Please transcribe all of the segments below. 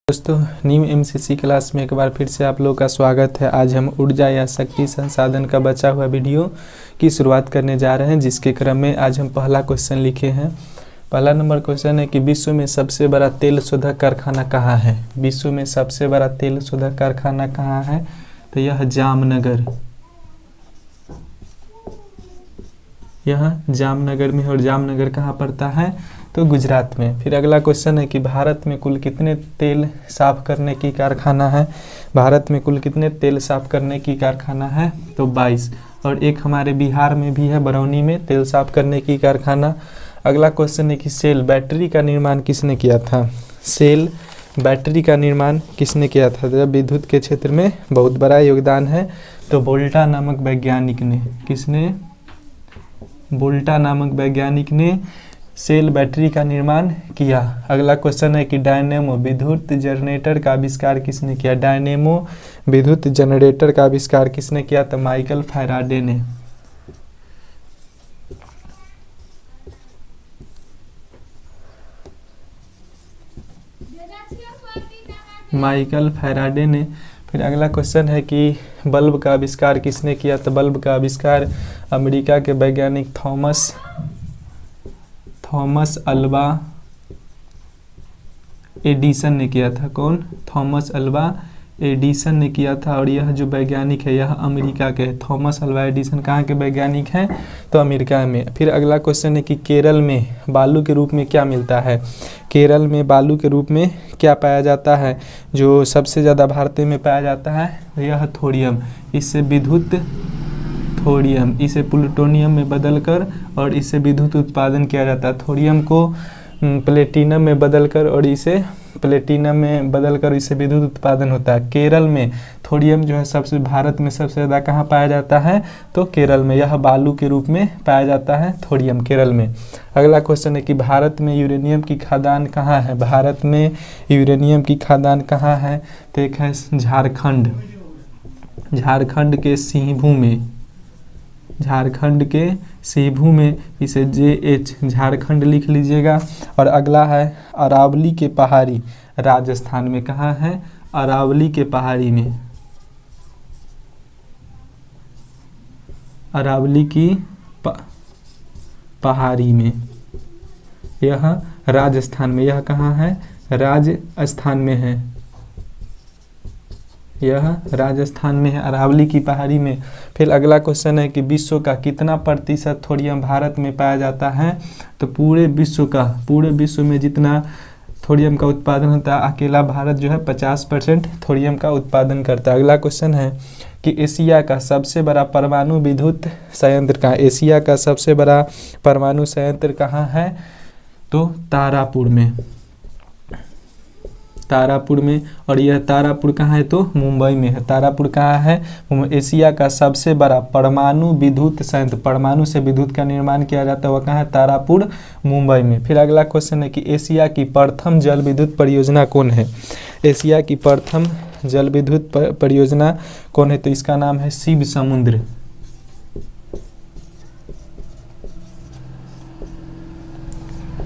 दोस्तों new MCC class में एक बार फिर से आप लोगों का स्वागत है। आज हम ऊर्जा या शक्ति संसाधन का बचा हुआ वीडियो की शुरुआत करने जा रहे हैं, जिसके क्रम में आज हम पहला क्वेश्चन लिखे हैं। पहला नंबर क्वेश्चन है कि विश्व में सबसे बड़ा तेल शोधक कारखाना कहाँ है। विश्व में सबसे बड़ा तेल शोधक कारखाना कहाँ है, तो यह जामनगर, यह जामनगर में। और जामनगर कहाँ पड़ता है, तो गुजरात में। फिर अगला क्वेश्चन है कि भारत में कुल कितने तेल साफ करने की कारखाना है। भारत में कुल कितने तेल साफ करने की कारखाना है, तो 22। और एक हमारे बिहार में भी है, बरौनी में, तेल साफ करने की कारखाना। अगला क्वेश्चन है कि सेल बैटरी का निर्माण किसने किया था। सेल बैटरी का निर्माण किसने किया था, तो विद्युत के क्षेत्र में बहुत बड़ा योगदान है, तो वोल्टा नामक वैज्ञानिक ने। किसने, वोल्टा नामक वैज्ञानिक ने सेल बैटरी का निर्माण किया। अगला क्वेश्चन है कि डायनेमो विद्युत जनरेटर का आविष्कार किसने किया। डायनेमो विद्युत जनरेटर का आविष्कार किसने किया, तो माइकल फैराडे ने। माइकल फैराडे ने। फिर अगला क्वेश्चन है कि बल्ब का आविष्कार किसने किया, तो बल्ब का आविष्कार अमेरिका के वैज्ञानिक थॉमस अल्वा एडिसन ने किया था। कौन, थॉमस अल्वा एडिसन ने किया था। और यह जो वैज्ञानिक है यह अमेरिका के, थॉमस अल्वा एडिसन कहाँ के वैज्ञानिक हैं, तो अमेरिका में। फिर अगला क्वेश्चन है कि केरल में बालू के रूप में क्या मिलता है। केरल में बालू के रूप में क्या पाया जाता है, जो सबसे ज़्यादा भारत में पाया जाता है, यह थोरियम। इससे विद्युत, थोरियम इसे प्लूटोनियम में बदलकर और इससे विद्युत उत्पादन किया जाता है। थोरियम को प्लेटिनम में बदलकर और इसे प्लेटिनम में बदलकर इससे विद्युत उत्पादन होता है। केरल में थोरियम जो है सबसे, भारत में सबसे ज़्यादा कहाँ पाया जाता है, तो केरल में। यह बालू के रूप में पाया जाता है थोरियम, केरल में। अगला क्वेश्चन है कि भारत में यूरेनियम की खादान कहाँ है। भारत में यूरेनियम की खादान कहाँ है, तो एक है झारखंड, झारखंड के सिंहभू में, झारखंड के सिंहभू में। इसे JH झारखंड लिख लीजिएगा। और अगला है अरावली के पहाड़ी, राजस्थान में। कहाँ है, अरावली के पहाड़ी में, अरावली की पहाड़ी में, यह राजस्थान में। यह कहाँ है, राजस्थान में है, यह राजस्थान में है, अरावली की पहाड़ी में। फिर अगला क्वेश्चन है कि विश्व का कितना प्रतिशत थोरियम भारत में पाया जाता है, तो पूरे विश्व में जितना थोरियम का उत्पादन होता है, अकेला भारत जो है 50% थोरियम का उत्पादन करता है। अगला क्वेश्चन है कि एशिया का सबसे बड़ा परमाणु विद्युत संयंत्र कहाँ। एशिया का सबसे बड़ा परमाणु संयंत्र कहाँ है, तो तारापुर में, तारापुर में। और यह तारापुर कहाँ है, तो मुंबई में है। तारापुर कहाँ है, एशिया का सबसे बड़ा परमाणु विद्युत संयंत्र, परमाणु से विद्युत का निर्माण किया जाता है, वह कहाँ है, तारापुर, मुंबई में। फिर अगला क्वेश्चन है कि एशिया की प्रथम जल विद्युत परियोजना कौन है। एशिया की प्रथम जल विद्युत परियोजना कौन है, तो इसका नाम है शिव समुद्र।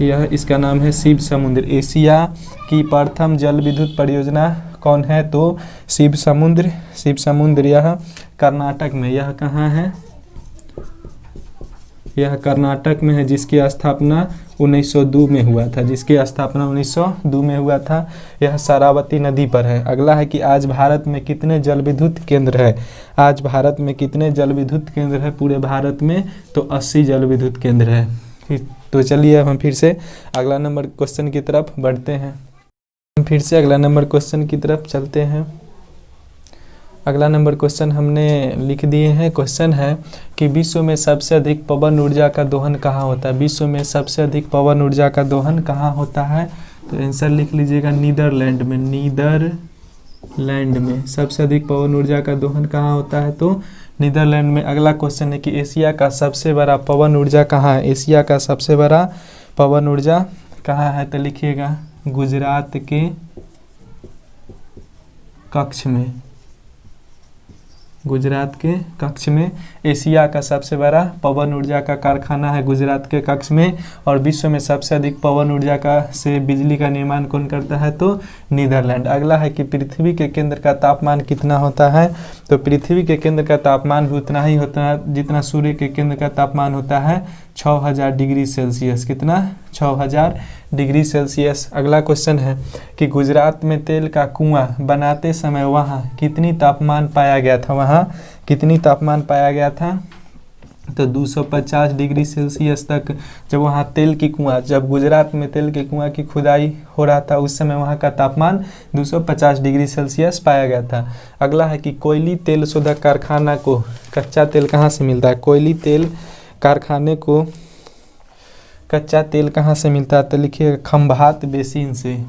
यह इसका नाम है शिव समुद्र। एशिया की प्रथम जल विद्युत परियोजना कौन है, तो शिव समुद्र, शिव समुद्र। यह कर्नाटक में, यह कहाँ है, यह कर्नाटक में है, जिसकी स्थापना 1902 में हुआ था, जिसकी स्थापना 1902 में हुआ था। यह शरावती नदी पर है। अगला है कि आज भारत में कितने जल विद्युत केंद्र है। आज भारत में कितने जल विद्युत केंद्र है पूरे भारत में, तो 80 जल विद्युत केंद्र है। तो चलिए अब हम फिर से अगला नंबर क्वेश्चन की तरफ बढ़ते हैं। हम फिर से अगला नंबर क्वेश्चन की तरफ चलते हैं। अगला नंबर क्वेश्चन हमने लिख दिए हैं। क्वेश्चन है कि विश्व में सबसे अधिक पवन ऊर्जा का दोहन कहाँ होता है। विश्व में सबसे अधिक पवन ऊर्जा का दोहन कहाँ होता है, तो आंसर लिख लीजिएगा नीदरलैंड में। नीदरलैंड में सबसे अधिक पवन ऊर्जा का दोहन कहाँ होता है, तो नीदरलैंड में। अगला क्वेश्चन है कि एशिया का सबसे बड़ा पवन ऊर्जा कहाँ है। एशिया का सबसे बड़ा पवन ऊर्जा कहाँ है, तो लिखिएगा गुजरात के कच्छ में, गुजरात के कक्ष में। एशिया का सबसे बड़ा पवन ऊर्जा का कारखाना है गुजरात के कक्ष में। और विश्व में सबसे अधिक पवन ऊर्जा का से बिजली का निर्माण कौन करता है, तो नीदरलैंड। अगला है कि पृथ्वी के केंद्र का तापमान कितना होता है, तो पृथ्वी के केंद्र का तापमान भी उतना ही होता है जितना सूर्य के केंद्र का तापमान होता है, 6000 डिग्री सेल्सियस। कितना, 6000 डिग्री सेल्सियस। अगला क्वेश्चन है कि गुजरात में तेल का कुआं बनाते समय वहाँ कितनी तापमान पाया गया था, वहाँ कितनी तापमान पाया गया था, तो 250 डिग्री सेल्सियस तक। जब वहाँ तेल की कुआं, जब गुजरात में तेल के कुआं की खुदाई हो रहा था उस समय वहाँ का तापमान 250 डिग्री सेल्सियस पाया गया था। अगला है कि कोयली तेल शोधक कारखाना को कच्चा तेल कहाँ से मिलता है, कोयली तेल कारखाने को कच्चा तेल कहाँ से मिलता है, तो लिखिए खंभात बेसिन से।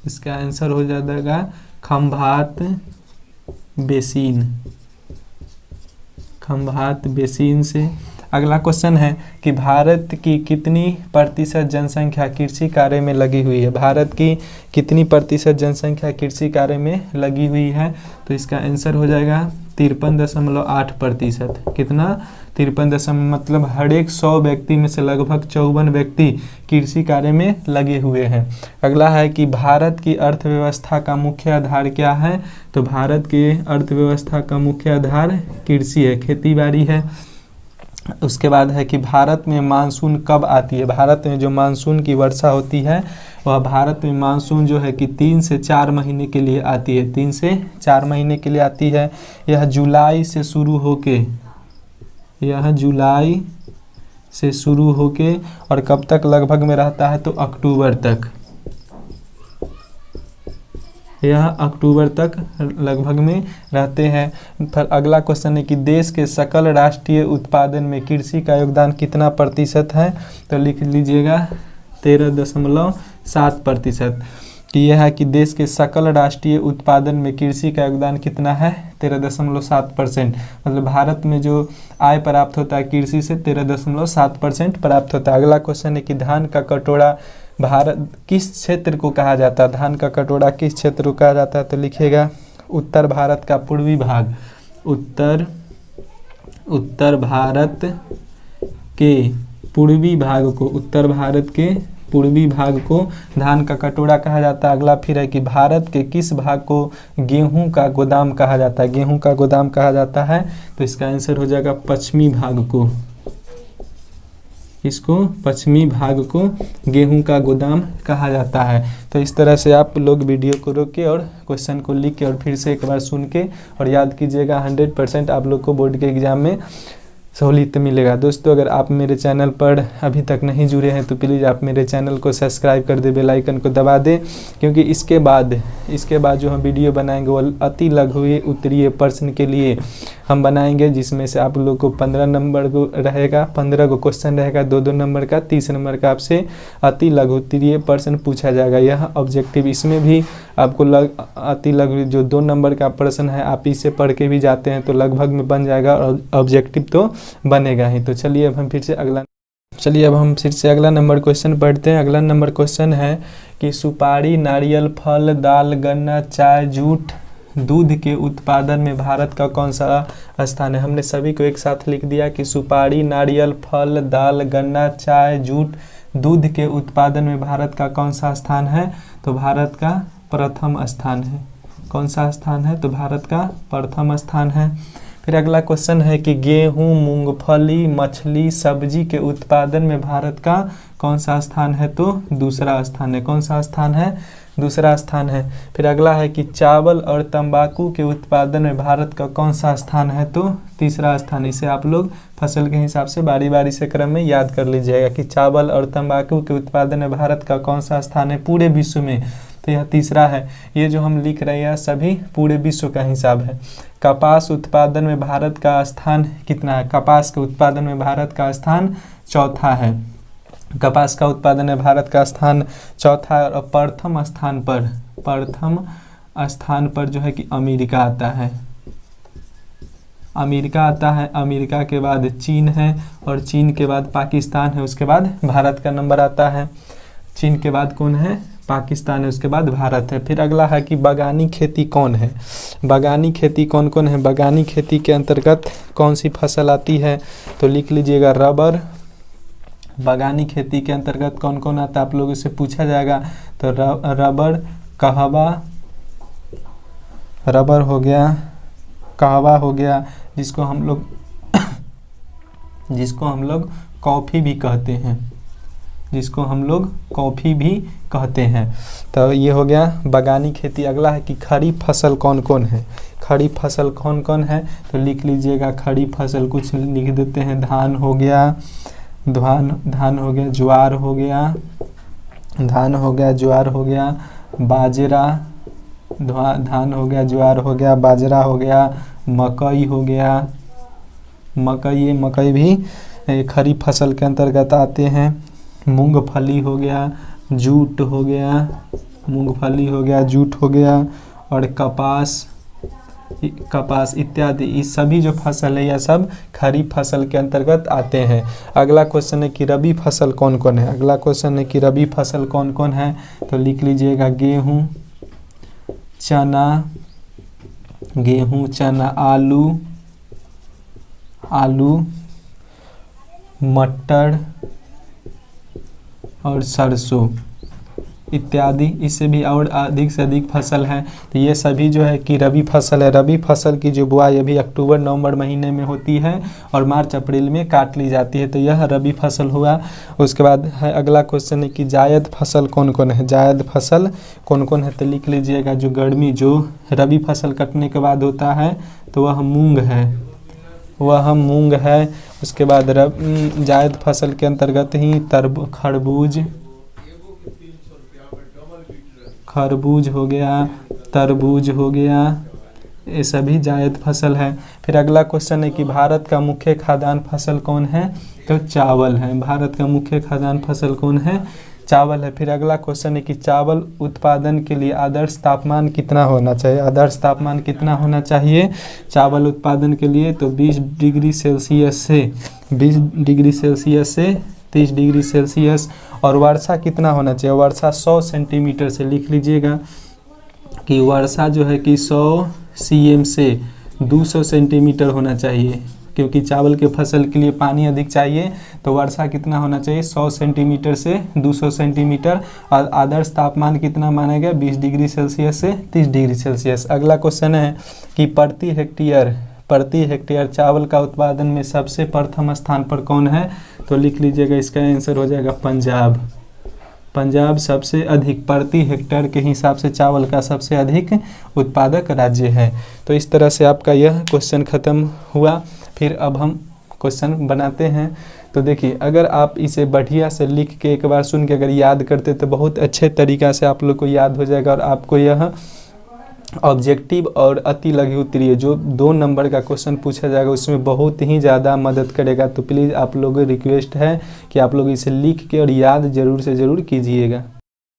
इसका आंसर हो जाएगा खंभात बेसिन, खंभात बेसिन से। अगला क्वेश्चन है कि भारत की कितनी प्रतिशत जनसंख्या कृषि कार्य में लगी हुई है, भारत की कितनी प्रतिशत जनसंख्या कृषि कार्य में लगी हुई है, तो इसका आंसर हो जाएगा 53.8%। कितना, 53 मतलब हर एक 100 व्यक्ति में से लगभग 54 व्यक्ति कृषि कार्य में लगे हुए हैं। अगला है कि भारत की अर्थव्यवस्था का मुख्य आधार क्या है, तो भारत की अर्थव्यवस्था का मुख्य आधार कृषि है, खेती बाड़ी है। उसके बाद है कि भारत में मानसून कब आती है, भारत में जो मानसून की वर्षा होती है वह भारत में मानसून जो है कि 3 से 4 महीने के लिए आती है, 3 से 4 महीने के लिए आती है। यह जुलाई से शुरू होके, यह जुलाई से शुरू होके और कब तक लगभग में रहता है, तो अक्टूबर तक, यह अक्टूबर तक लगभग में रहते हैं। फिर अगला क्वेश्चन है कि देश के सकल राष्ट्रीय उत्पादन में कृषि का योगदान कितना प्रतिशत है, तो लिख लीजिएगा 13.7%। कि यह है कि देश के सकल राष्ट्रीय उत्पादन में कृषि का योगदान कितना है, 13.7%। मतलब भारत में जो आय प्राप्त होता है कृषि से 13.7% प्राप्त होता है। अगला क्वेश्चन है कि धान का कटोरा भारत किस क्षेत्र को कहा जाता है, धान का कटोरा किस क्षेत्र को कहा जाता है, तो लिखिएगा उत्तर भारत का पूर्वी भाग, उत्तर भारत के पूर्वी भाग को, उत्तर भारत के पूर्वी भाग को धान का कटोरा कहा जाता है। अगला फिर है कि भारत के किस भाग को गेहूं का गोदाम कहा जाता है, गेहूं का गोदाम कहा जाता है, तो इसका आंसर हो जाएगा पश्चिमी भाग को, इसको पश्चिमी भाग को गेहूं का गोदाम कहा जाता है। तो इस तरह से आप लोग वीडियो को रोक के और क्वेश्चन को लिख के और फिर से एक बार सुन के और याद कीजिएगा, 100% आप लोग को बोर्ड के एग्जाम में सहूलियत मिलेगा। दोस्तों अगर आप मेरे चैनल पर अभी तक नहीं जुड़े हैं तो प्लीज़ आप मेरे चैनल को सब्सक्राइब कर दे, बेल आइकन को दबा दें, क्योंकि इसके बाद जो हम वीडियो बनाएंगे वो अति लघु उत्तरीय प्रश्न के लिए हम बनाएंगे, जिसमें से आप लोग को 15 नंबर को रहेगा, 15 को क्वेश्चन रहेगा, 2-2 नंबर का, 30 नंबर का आपसे अति लघु उत्तरीय प्रश्न पूछा जाएगा। यह ऑब्जेक्टिव, इसमें भी आपको अति लघु जो 2 नंबर का प्रश्न है आप इसे पढ़ के भी जाते हैं तो लगभग में बन जाएगा और ऑब्जेक्टिव तो बनेगा ही। तो चलिए अब हम फिर से अगला नंबर क्वेश्चन पढ़ते हैं। अगला नंबर क्वेश्चन है कि सुपारी, नारियल, फल, दाल, गन्ना, चाय, जूट, दूध के उत्पादन में भारत का कौन सा स्थान है। हमने सभी को एक साथ लिख दिया कि सुपारी, नारियल, फल, दाल, गन्ना, चाय, जूट, दूध के उत्पादन में भारत का कौन सा स्थान है, तो भारत का प्रथम स्थान है। कौन सा स्थान है, तो भारत का प्रथम स्थान है। फिर अगला क्वेश्चन है कि गेहूं, मूंगफली, मछली, सब्जी के उत्पादन में भारत का कौन सा स्थान है, तो दूसरा स्थान है। कौन सा स्थान है, दूसरा स्थान है। फिर अगला है कि चावल और तंबाकू के उत्पादन में भारत का कौन सा स्थान है, तो तीसरा स्थान। इसे आप लोग फसल के हिसाब से बारी बारी से क्रम में याद कर लीजिएगा कि चावल और तंबाकू के उत्पादन में भारत का कौन सा स्थान है पूरे विश्व में, तो यह तीसरा है। ये जो हम लिख रहे हैं सभी पूरे विश्व का हिसाब है। कपास उत्पादन में भारत का स्थान कितना है, कपास के उत्पादन में भारत का स्थान चौथा है। कपास का उत्पादन में भारत का स्थान चौथा है और प्रथम स्थान पर जो है कि अमेरिका आता है। अमेरिका आता है, अमेरिका के बाद चीन है और चीन के बाद पाकिस्तान है, उसके बाद भारत का नंबर आता है। चीन के बाद कौन है, पाकिस्तान है, उसके बाद भारत है। फिर अगला है कि बागानी खेती कौन है, बागानी खेती कौन कौन है, बागानी खेती के अंतर्गत कौन सी फसल आती है, तो लिख लीजिएगा रबर। बागानी खेती के अंतर्गत कौन कौन आता है आप लोगों से पूछा जाएगा, तो रबर, कहवा, रबर हो गया, कहवा हो गया, जिसको हम लोग कॉफ़ी भी कहते हैं, जिसको हम लोग कॉफ़ी भी कहते हैं। तो ये हो गया बागानी खेती। अगला है कि खरीफ फसल कौन कौन है, खरीफ फसल कौन कौन है, तो लिख लीजिएगा खरीफ फसल कुछ लिख देते हैं। धान हो गया, धान हो गया, ज्वार हो गया, धान हो गया, ज्वार हो गया, बाजरा, धान हो गया, ज्वार हो गया, बाजरा हो गया, मकई हो गया, मकई भी खरीफ फसल के अंतर्गत आते हैं। मूंगफली हो गया, जूट हो गया, मूंगफली हो गया, जूट हो गया, और कपास इत्यादि, ये सभी जो फसल है यह सब खरीफ फसल के अंतर्गत आते हैं। अगला क्वेश्चन है कि रबी फसल कौन कौन है, अगला क्वेश्चन है कि रबी फसल कौन कौन है, तो लिख लीजिएगा गेहूँ, चना, आलू, मटर और सरसों इत्यादि। इससे भी और अधिक से अधिक फसल है। तो ये सभी जो है कि रबी फसल है। रबी फसल की जो बुआई अभी अक्टूबर नवंबर महीने में होती है और मार्च अप्रैल में काट ली जाती है, तो यह रबी फसल हुआ। उसके बाद है अगला क्वेश्चन है कि जायद फसल कौन कौन है, जायद फसल कौन कौन है, तो लिख लीजिएगा जो गर्मी जो रबी फसल कटने के बाद होता है तो वह मूंग है, वह मूंग है। उसके बाद जायद फसल के अंतर्गत ही खरबूज हो गया, तरबूज हो गया, ये सभी जायद फसल है। फिर अगला क्वेश्चन है कि भारत का मुख्य खाद्यान्न फसल कौन है, तो चावल है। भारत का मुख्य खाद्यान्न फसल कौन है, चावल है। फिर अगला क्वेश्चन है कि चावल उत्पादन के लिए आदर्श तापमान कितना होना चाहिए, आदर्श तापमान कितना होना चाहिए चावल उत्पादन के लिए, तो 20 डिग्री सेल्सियस से 30 डिग्री सेल्सियस। और वर्षा कितना होना चाहिए, वर्षा 100 सेंटीमीटर से, लिख लीजिएगा कि वर्षा जो है कि 100 cm से 200 सेंटीमीटर होना चाहिए, क्योंकि चावल के फसल के लिए पानी अधिक चाहिए। तो वर्षा कितना होना चाहिए, 100 सेंटीमीटर से 200 सेंटीमीटर। और आदर्श तापमान कितना माना गया, 20 डिग्री सेल्सियस से 30 डिग्री सेल्सियस। अगला क्वेश्चन है कि प्रति हेक्टेयर चावल का उत्पादन में सबसे प्रथम स्थान पर कौन है, तो लिख लीजिएगा इसका आंसर हो जाएगा पंजाब। पंजाब सबसे अधिक प्रति हेक्टेयर के हिसाब से चावल का सबसे अधिक उत्पादक राज्य है। तो इस तरह से आपका यह क्वेश्चन ख़त्म हुआ। फिर अब हम क्वेश्चन बनाते हैं। तो देखिए, अगर आप इसे बढ़िया से लिख के एक बार सुन के अगर याद करते तो बहुत अच्छे तरीक़ा से आप लोग को याद हो जाएगा, और आपको यह ऑब्जेक्टिव और अति लघु उत्तरीय जो 2 नंबर का क्वेश्चन पूछा जाएगा उसमें बहुत ही ज़्यादा मदद करेगा। तो प्लीज़ आप लोगों को रिक्वेस्ट है कि आप लोग इसे लिख के और याद ज़रूर से ज़रूर कीजिएगा।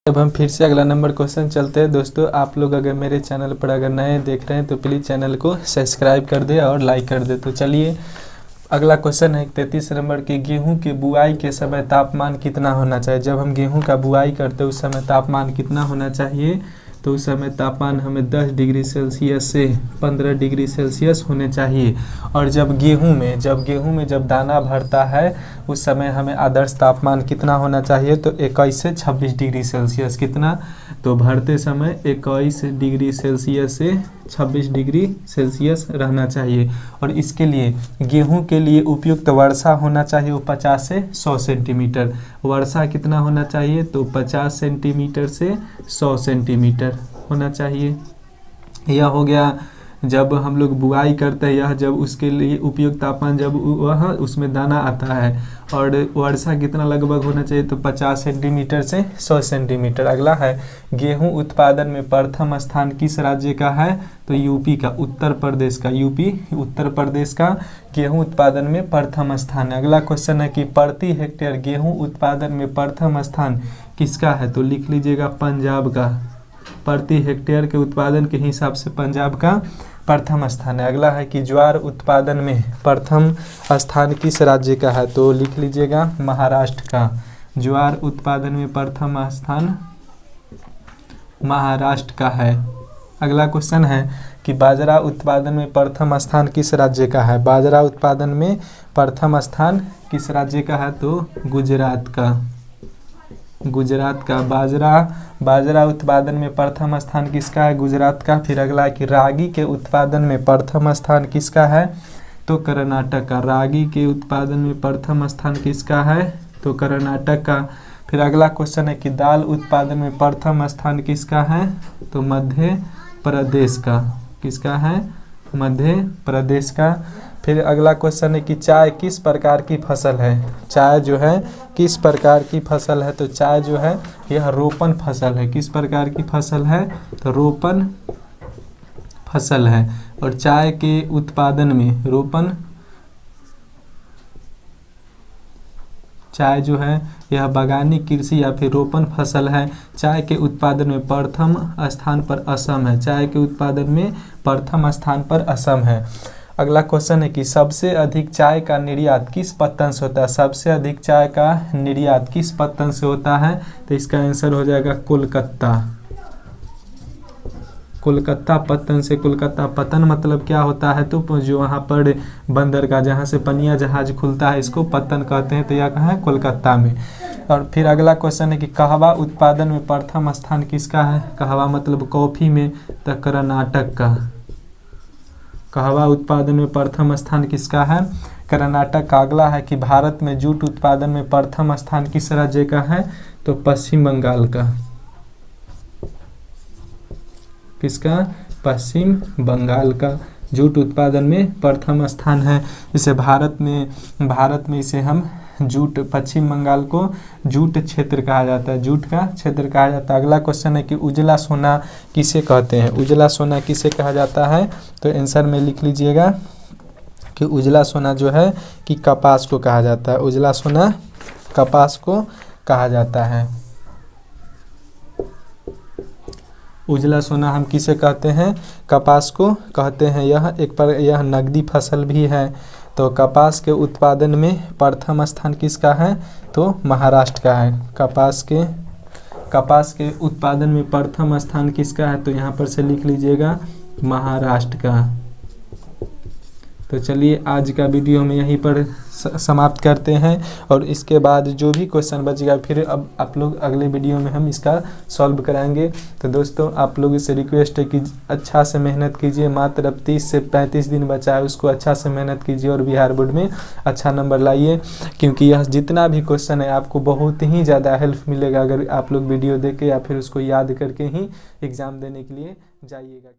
अब हम फिर से अगला नंबर क्वेश्चन चलते हैं। दोस्तों, आप लोग अगर मेरे चैनल पर अगर नए देख रहे हैं तो प्लीज़ चैनल को सब्सक्राइब कर दे और लाइक कर दे। तो चलिए अगला क्वेश्चन है 33 नंबर की, गेहूं के बुआई के समय तापमान कितना होना चाहिए। जब हम गेहूं का बुआई करते हैं उस समय तापमान कितना होना चाहिए, तो उस समय तापमान हमें 10 डिग्री सेल्सियस से 15 डिग्री सेल्सियस होने चाहिए। और जब गेहूं में जब दाना भरता है उस समय हमें आदर्श तापमान कितना होना चाहिए, तो 21 से 26 डिग्री सेल्सियस। कितना, तो भरते समय 21 डिग्री सेल्सियस से 26 डिग्री सेल्सियस रहना चाहिए। और इसके लिए गेहूं के लिए उपयुक्त वर्षा होना चाहिए वो 50 से 100 सेंटीमीटर। वर्षा कितना होना चाहिए, तो 50 सेंटीमीटर से 100 सेंटीमीटर होना चाहिए। यह हो गया जब हम लोग बुआई करते हैं, यह जब उसके लिए उपयुक्त तापमान जब वह उसमें दाना आता है। और वर्षा कितना लगभग होना चाहिए, तो 50 सेंटीमीटर से 100 सेंटीमीटर। अगला है गेहूं उत्पादन में प्रथम स्थान किस राज्य का है, तो यूपी का, उत्तर प्रदेश का, यूपी उत्तर प्रदेश का गेहूं उत्पादन में प्रथम स्थान है। अगला क्वेश्चन है कि प्रति हेक्टेयर गेहूं उत्पादन में प्रथम स्थान किसका है, तो लिख लीजिएगा पंजाब का। प्रति हेक्टेयर के उत्पादन के हिसाब से पंजाब का प्रथम स्थान है। अगला है कि ज्वार उत्पादन में प्रथम स्थान किस राज्य का है, तो लिख लीजिएगा महाराष्ट्र का। ज्वार उत्पादन में प्रथम स्थान महाराष्ट्र का है। अगला क्वेश्चन है कि बाजरा उत्पादन में प्रथम स्थान किस राज्य का है। बाजरा उत्पादन में प्रथम स्थान किस राज्य का है, तो गुजरात का। गुजरात का बाजरा उत्पादन में प्रथम स्थान किसका है, गुजरात का। फिर अगला है कि रागी के उत्पादन में प्रथम स्थान किसका है, तो कर्नाटक का। रागी के उत्पादन में प्रथम स्थान किसका है, तो कर्नाटक का। फिर अगला क्वेश्चन है कि दाल उत्पादन में प्रथम स्थान किसका है, तो मध्य प्रदेश का। किसका है, मध्य प्रदेश का। फिर अगला क्वेश्चन है कि चाय किस प्रकार की फसल है। चाय जो है किस प्रकार की फसल है, तो चाय जो है यह रोपण फसल है। किस प्रकार की फसल है, तो रोपण फसल है। और चाय के उत्पादन में रोपण, चाय जो है यह बागानी कृषि या फिर रोपण फसल है। चाय के उत्पादन में प्रथम स्थान पर असम है। चाय के उत्पादन में प्रथम स्थान पर असम है। अगला क्वेश्चन है कि सबसे अधिक चाय का निर्यात किस पत्तन से होता है। सबसे अधिक चाय का निर्यात किस पत्तन से होता है, तो इसका आंसर हो जाएगा कोलकाता। कोलकाता पत्तन से। कोलकाता पत्तन मतलब क्या होता है, तो जो वहाँ पर बंदरगाह जहाँ से पनिया जहाज खुलता है इसको पत्तन कहते हैं। तो यह कहाँ है, कोलकाता में। और फिर अगला क्वेश्चन है कि कहवा उत्पादन में प्रथम स्थान किसका है। कहवा मतलब कॉफी में, तो कर्नाटक का। कहवा उत्पादन में प्रथम स्थान किसका है, कर्नाटक का। अगला है कि भारत में जूट उत्पादन में प्रथम स्थान किस राज्य का है, तो पश्चिम बंगाल का। किसका, पश्चिम बंगाल का जूट उत्पादन में प्रथम स्थान है। जैसे भारत में इसे हम जूट, पश्चिम बंगाल को जूट क्षेत्र कहा जाता है। जूट का क्षेत्र कहा जाता है। अगला क्वेश्चन है कि उजला सोना किसे कहते हैं। उजला सोना किसे कहा जाता है, तो आंसर में लिख लीजिएगा कि उजला सोना जो है कि कपास को कहा जाता है। उजला सोना कपास को कहा जाता है। उजला सोना हम किसे कहते हैं, कपास को कहते हैं। यह नकदी फसल भी है। तो कपास के उत्पादन में प्रथम स्थान किसका है, तो महाराष्ट्र का है। कपास के उत्पादन में प्रथम स्थान किसका है, तो यहाँ पर से लिख लीजिएगा महाराष्ट्र का। तो चलिए आज का वीडियो हम यहीं पर समाप्त करते हैं और इसके बाद जो भी क्वेश्चन बचेगा फिर अब आप लोग अगले वीडियो में हम इसका सॉल्व कराएंगे। तो दोस्तों आप लोगों से रिक्वेस्ट है कि अच्छा से मेहनत कीजिए। मात्र अब 30 से 35 दिन बचा है, उसको अच्छा से मेहनत कीजिए और बिहार बोर्ड में अच्छा नंबर लाइए, क्योंकि यह जितना भी क्वेश्चन है आपको बहुत ही ज़्यादा हेल्प मिलेगा अगर आप लोग वीडियो देख के या फिर उसको याद करके ही एग्ज़ाम देने के लिए जाइएगा।